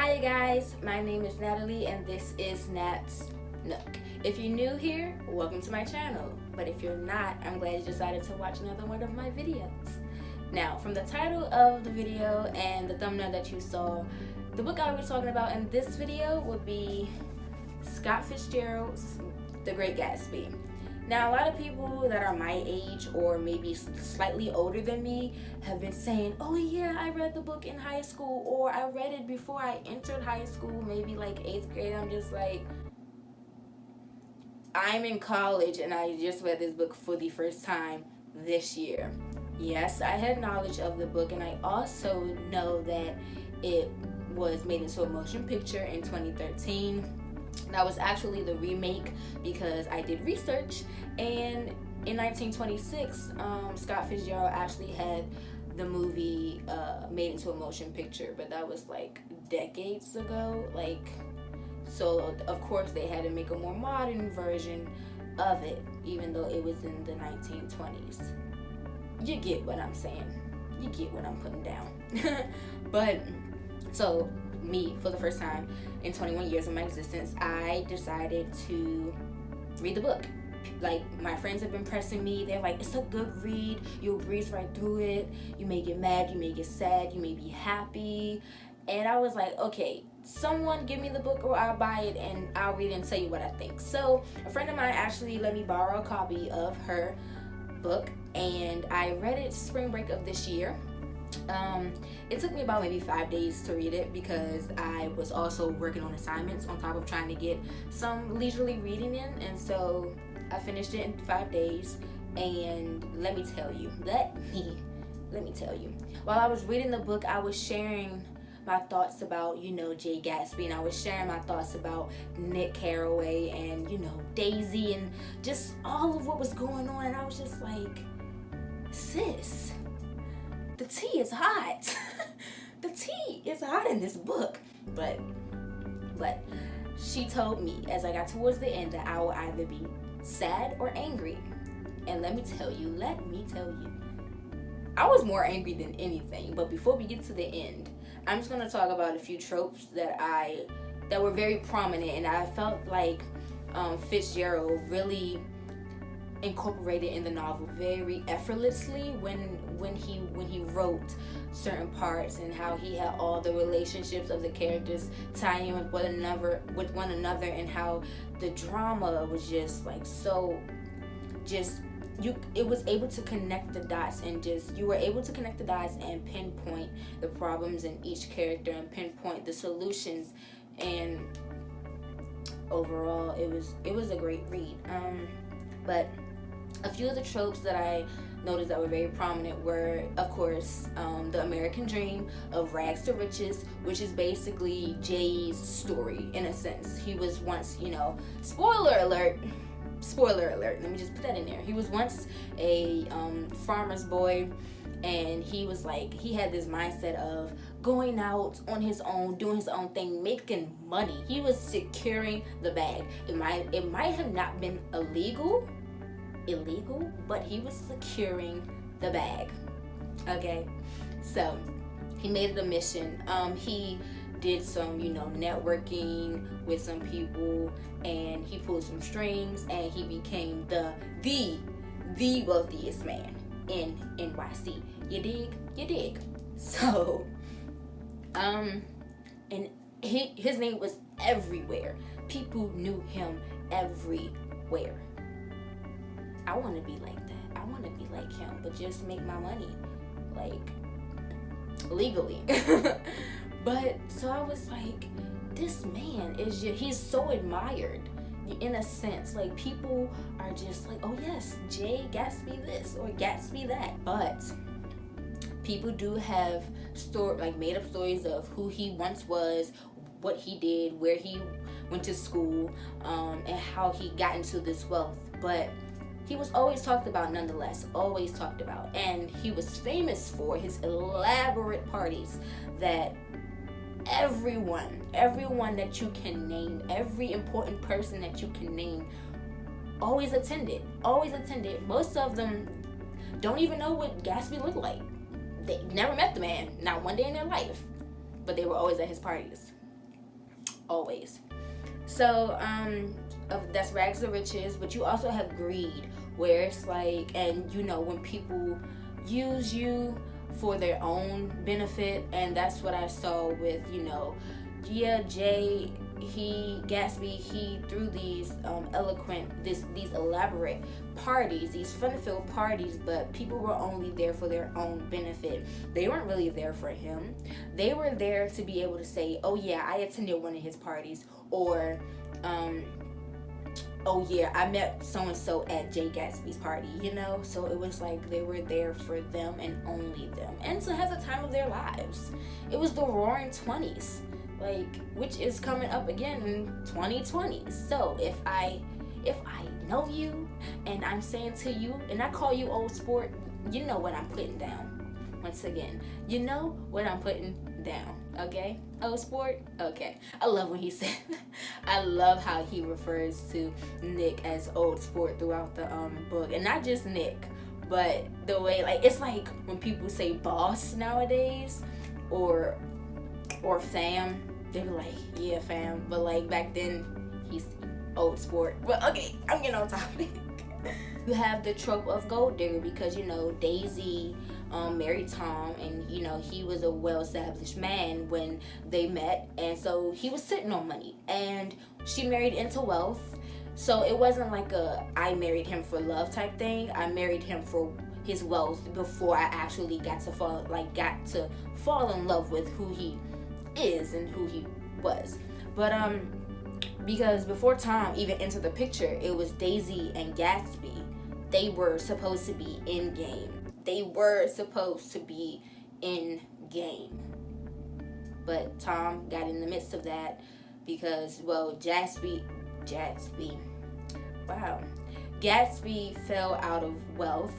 Hi guys, my name is Natalie and this is Nat'sNook. If you're new here, welcome to my channel. But if you're not, I'm glad you decided to watch another one of my videos. Now, from the title of the video and the thumbnail that you saw, the book I will be talking about in this video would be Scott Fitzgerald's The Great Gatsby. Now, a lot of people that are my age or maybe slightly older than me have been saying, oh yeah, I read the book in high school, or I read it before I entered high school, maybe like 8th grade. I'm just like, I'm in college and I just read this book for the first time this year. Yes, I had knowledge of the book, and I also know that it was made into a motion picture in 2013. That was actually the remake because I did research, and in 1926 Scott Fitzgerald actually had the movie made into a motion picture, but that was like decades ago. So of course they had to make a more modern version of it, even though it was in the 1920s. You get what I'm saying, you get what I'm putting down. But so me, for the first time in 21 years of my existence, I decided to read the book. Like, my friends have been pressing me. They're like, it's a good read, you'll breeze right through it, you may get mad, you may get sad, you may be happy. And I was like, okay, someone give me the book or I'll buy it and I'll read it and tell you what I think. So a friend of mine actually let me borrow a copy of her book, and I read it spring break of this year. It took me about maybe 5 days to read it because I was also working on assignments on top of trying to get some leisurely reading in, and so I finished it in 5 days. And let me tell you, while I was reading the book, I was sharing my thoughts about, Jay Gatsby, and I was sharing my thoughts about Nick Carraway and, Daisy, and just all of what was going on. And I was just like, sis, the tea is hot. The tea is hot in this book. But she told me as I got towards the end that I will either be sad or angry. And let me tell you, I was more angry than anything. But before we get to the end, I'm just gonna talk about a few tropes that were very prominent, and I felt like Fitzgerald really incorporated in the novel very effortlessly when he wrote certain parts, and how he had all the relationships of the characters tie in with one another, and how the drama was just like it was able to connect the dots, and you were able to connect the dots and pinpoint the problems in each character and pinpoint the solutions. And overall, it was a great read. But a few of the tropes that I noticed that were very prominent were, of course, the American dream of rags to riches, which is basically Jay's story in a sense. He was once, spoiler alert, let me just put that in there. He was once a farmer's boy, and he had this mindset of going out on his own, doing his own thing, making money. He was securing the bag. It might have not been illegal, but he was securing the bag. Okay, so he made it a mission. He did some, networking with some people, and he pulled some strings, and he became the wealthiest man in NYC. You dig? So, and his name was everywhere. People knew him everywhere. I want to be like that. I want to be like him, but just make my money, legally. But so I was like, this man he's so admired in a sense. Like, people are just like, oh yes, Jay Gatsby this or Gatsby that. But people do have made up stories of who he once was, what he did, where he went to school, and how he got into this wealth. But he was always talked about nonetheless, and he was famous for his elaborate parties that everyone that you can name, every important person that you can name, always attended. Most of them don't even know what Gatsby looked like. They never met the man, not one day in their life, but they were always at his parties. always. So that's rags to riches, but you also have greed, where it's like, and you know, when people use you for their own benefit. And that's what I saw with, you know, Gatsby, he threw these these elaborate parties, these fun-filled parties, but people were only there for their own benefit. They weren't really there for him. They were there to be able to say, oh yeah, I attended one of his parties, or oh yeah, I met so-and-so at Jay Gatsby's party, you know? So it was like they were there for them and only them, and to have the time of their lives. It was the roaring 20s, like, which is coming up again in 2020. So if I know you and I'm saying to you, and I call you old sport, you know what I'm putting down. Once again, you know what I'm putting down. Okay, old sport. Okay, I love when he said I love how he refers to Nick as old sport throughout the book, and not just Nick, but the way, like, it's like when people say boss nowadays, or fam, they're like, yeah, fam, but like back then he's old sport. But okay, I'm getting on topic. You have the trope of gold digger, because, you know, Daisy married Tom, and, you know, he was a well-established man when they met, and so he was sitting on money, and she married into wealth. So it wasn't like a I married him for love type thing. I married him for his wealth before I actually got to fall in love with who he is and who he was. But because before Tom even entered the picture, it was Daisy and Gatsby. They were supposed to be in game. But Tom got in the midst of that because, well, Gatsby fell out of wealth,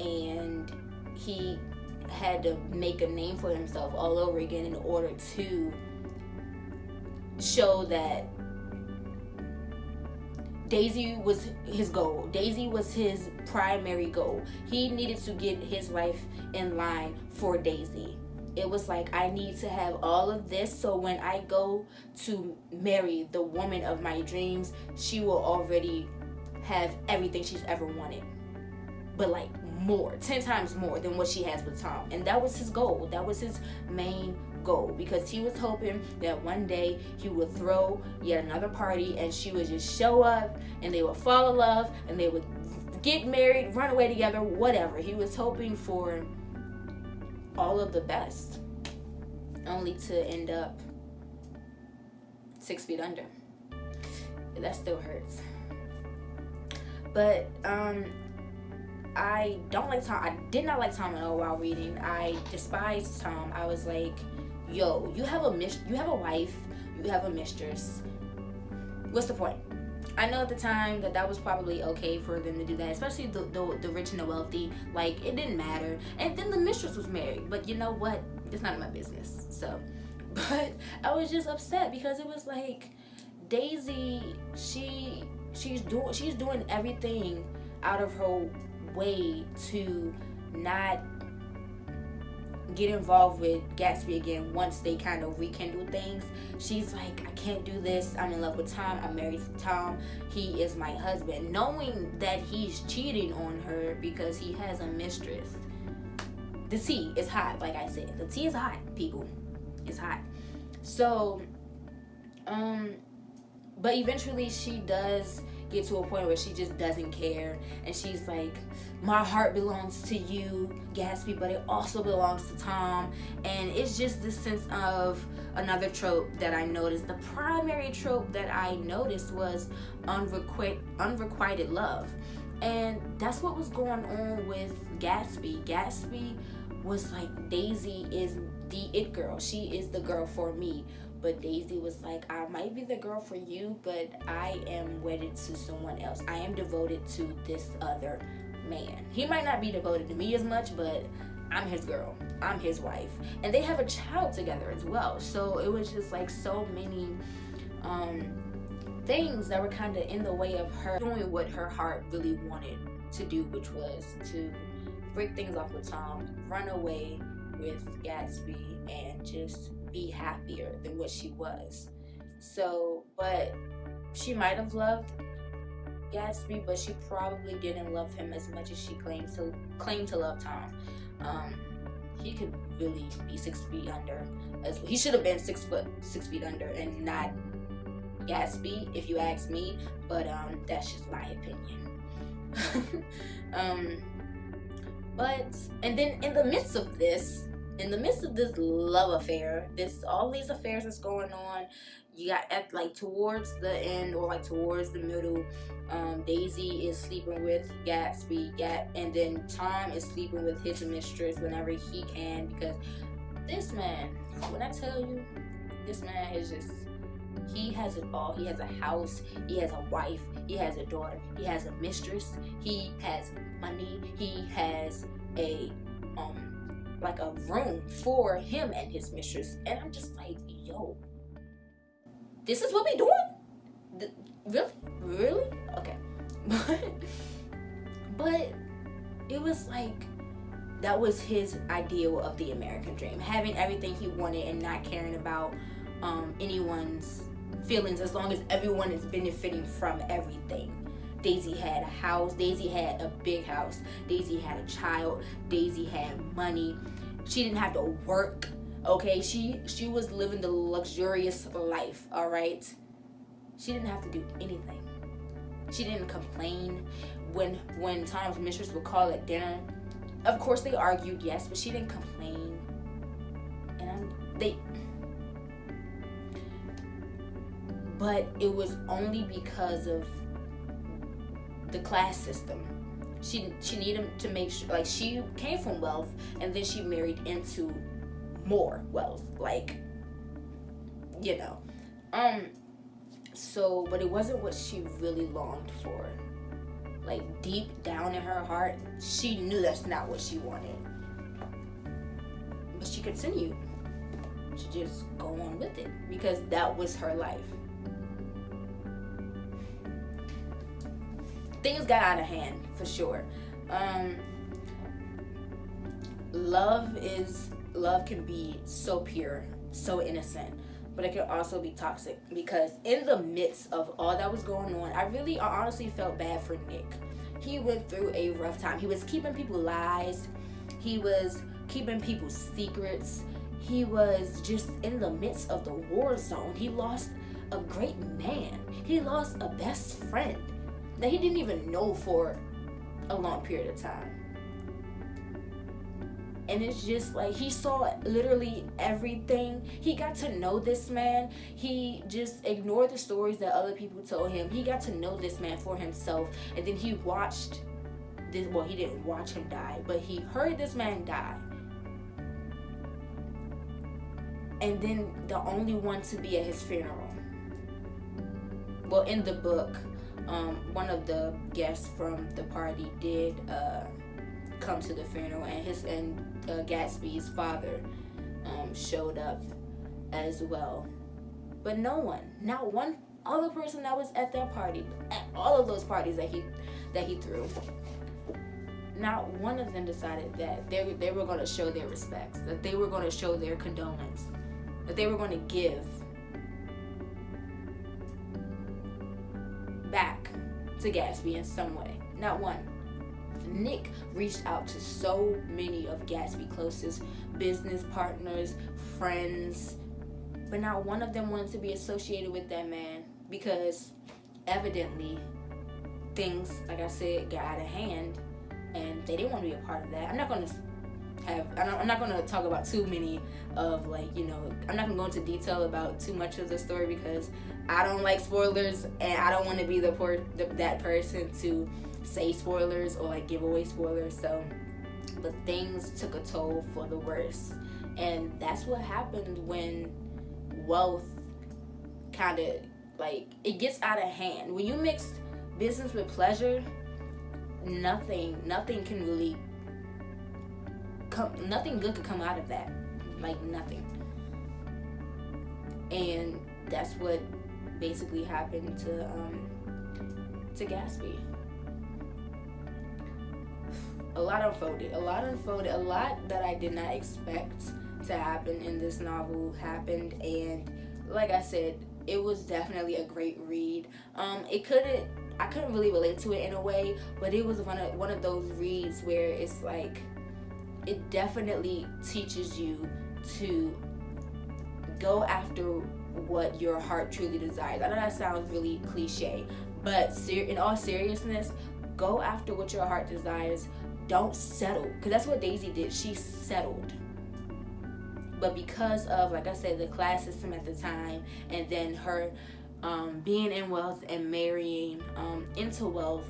and he had to make a name for himself all over again in order to show that Daisy was his goal. Daisy was his primary goal. He needed to get his life in line for Daisy. It was like, I need to have all of this, so when I go to marry the woman of my dreams, she will already have everything she's ever wanted, but like more, 10 times more than what she has with Tom. And that was his goal. That was his main goal, because he was hoping that one day he would throw yet another party and she would just show up and they would fall in love and they would get married, run away together, whatever. He was hoping for all of the best, only to end up 6 feet under. That still hurts. But I don't like Tom. I did not like Tom at all while reading. I despised Tom. I was like, yo, you have a wife, you have a mistress. What's the point? I know at the time that was probably okay for them to do that, especially the rich and the wealthy. Like, it didn't matter. And then the mistress was married. But you know what? It's none of my business. So, but I was just upset because it was like, Daisy, she's doing everything out of her way to not get involved with Gatsby again once they kind of rekindle things. She's like, I can't do this. I'm in love with Tom. I'm married to Tom. He is my husband. Knowing that he's cheating on her because he has a mistress. The tea is hot, like I said. The tea is hot, people. It's hot. So, but eventually she does get to a point where she just doesn't care, and she's like, my heart belongs to you, Gatsby, but it also belongs to Tom. And it's just this sense of another trope that I noticed. The primary trope that I noticed was unrequited love, and that's what was going on with Gatsby. Gatsby was like, Daisy is the it girl. She is the girl for me. But Daisy was like, I might be the girl for you, but I am wedded to someone else. I am devoted to this other man. He might not be devoted to me as much, but I'm his girl. I'm his wife. And they have a child together as well. So it was just like so many things that were kind of in the way of her doing what her heart really wanted to do, which was to break things off with Tom, run away with Gatsby, and just be happier than what she was. So, but she might have loved Gatsby, but she probably didn't love him as much as she claimed to love Tom. Um, he could really be 6 feet under. He should have been 6 feet under, and not Gatsby, if you ask me. But that's just my opinion. But and then in the midst of this love affair, all these affairs that's going on, you got at like towards the end or like towards the middle, Daisy is sleeping with Gatsby, and then Tom is sleeping with his mistress whenever he can, because this man, when I tell you, this man is just, he has it all. He has a house, he has a wife, he has a daughter, he has a mistress, he has money, he has a like a room for him and his mistress. And I'm just like, yo, this is what we doing? Really? Okay. But it was like, that was his ideal of the American dream, having everything he wanted and not caring about anyone's feelings, as long as everyone is benefiting from everything. Daisy had a house, Daisy had a big house, Daisy had a child, Daisy had money. She didn't have to work, okay? She was living the luxurious life, all right? She didn't have to do anything. She didn't complain when Tom's mistress would call at dinner. Of course they argued, yes, but she didn't complain. But it was only because of the class system. She needed to make sure, like, she came from wealth, and then she married into more wealth, like, you know. So, but it wasn't what she really longed for. Like, deep down in her heart, she knew that's not what she wanted. But she continued to just go on with it, because that was her life. Things got out of hand, for sure. Love can be so pure, so innocent, but it can also be toxic, because in the midst of all that was going on, I honestly felt bad for Nick. He went through a rough time. He was keeping people lies. He was keeping people's secrets. He was just in the midst of the war zone. He lost a great man. He lost a best friend that he didn't even know for a long period of time. And it's just like, he saw literally everything. He got to know this man. He just ignored the stories that other people told him. He got to know this man for himself. And then he watched this, well, he didn't watch him die, but he heard this man die. And then the only one to be at his funeral. Well, in the book, one of the guests from the party did come to the funeral, and Gatsby's father showed up as well. But not one other person that was at that party, at all of those parties that he threw, not one of them decided that they were going to show their respects, that they were going to show their condolence, that they were going to give back to Gatsby in some way. Not one. Nick reached out to so many of Gatsby's closest business partners, friends, but not one of them wanted to be associated with that man, because evidently things, like I said, got out of hand, and they didn't want to be a part of that. I'm not going to talk about too many of, like, you know, I'm not going to go into detail about too much of the story, because I don't like spoilers, and I don't want to be that person to say spoilers or like give away spoilers. So, but things took a toll for the worse, and that's what happened when wealth kind of, like, it gets out of hand. When you mix business with pleasure, nothing can really nothing good could come out of that. Like, nothing. And that's what basically happened to Gatsby. A lot unfolded. A lot that I did not expect to happen in this novel happened, and like I said, it was definitely a great read. I couldn't really relate to it in a way, but it was one of those reads where it's like it definitely teaches you to go after what your heart truly desires. I know that sounds really cliche, but in all seriousness, go after what your heart desires. Don't settle, because that's what Daisy did. She settled. But because of, like I said, the class system at the time, and then her being in wealth and marrying into wealth,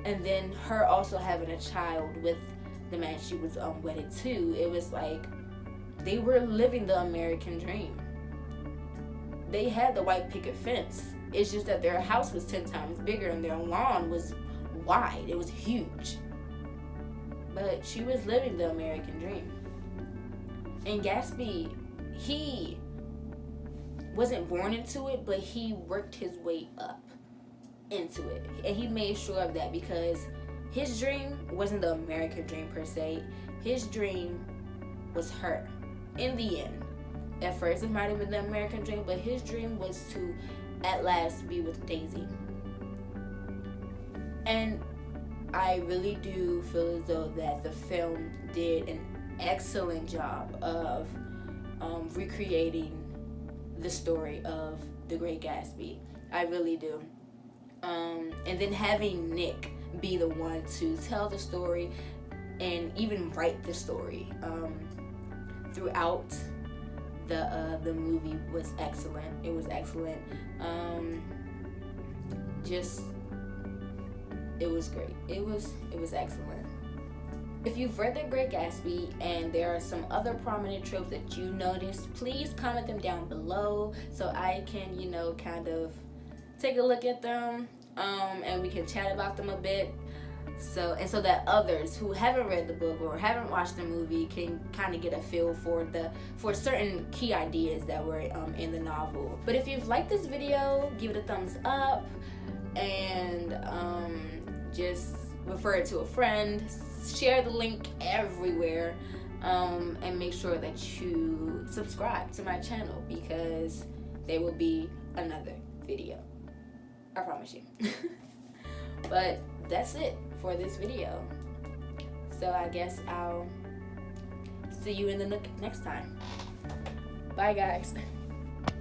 and then her also having a child with the man she was wedded to, it was like they were living the American dream. They had the white picket fence. It's just that their house was 10 times bigger and their lawn was wide. It was huge. But she was living the American dream. And Gatsby, he wasn't born into it, but he worked his way up into it. And he made sure of that, because his dream wasn't the American dream per se. His dream was her. In the end, at first it might have been the American dream, but his dream was to at last be with Daisy. And I really do feel as though that the film did an excellent job of recreating the story of the Great Gatsby. I really do. And then having Nick be the one to tell the story and even write the story throughout the movie was excellent. It was excellent. It was great. It was excellent. If you've read The Great Gatsby and there are some other prominent tropes that you noticed, please comment them down below so I can, kind of take a look at them and we can chat about them a bit. So that others who haven't read the book or haven't watched the movie can kind of get a feel for certain key ideas that were in the novel. But if you've liked this video, give it a thumbs up and just refer it to a friend. Share the link everywhere, and make sure that you subscribe to my channel, because there will be another video. I promise you. But that's it for this video. So I guess I'll see you in the nook next time. Bye, guys.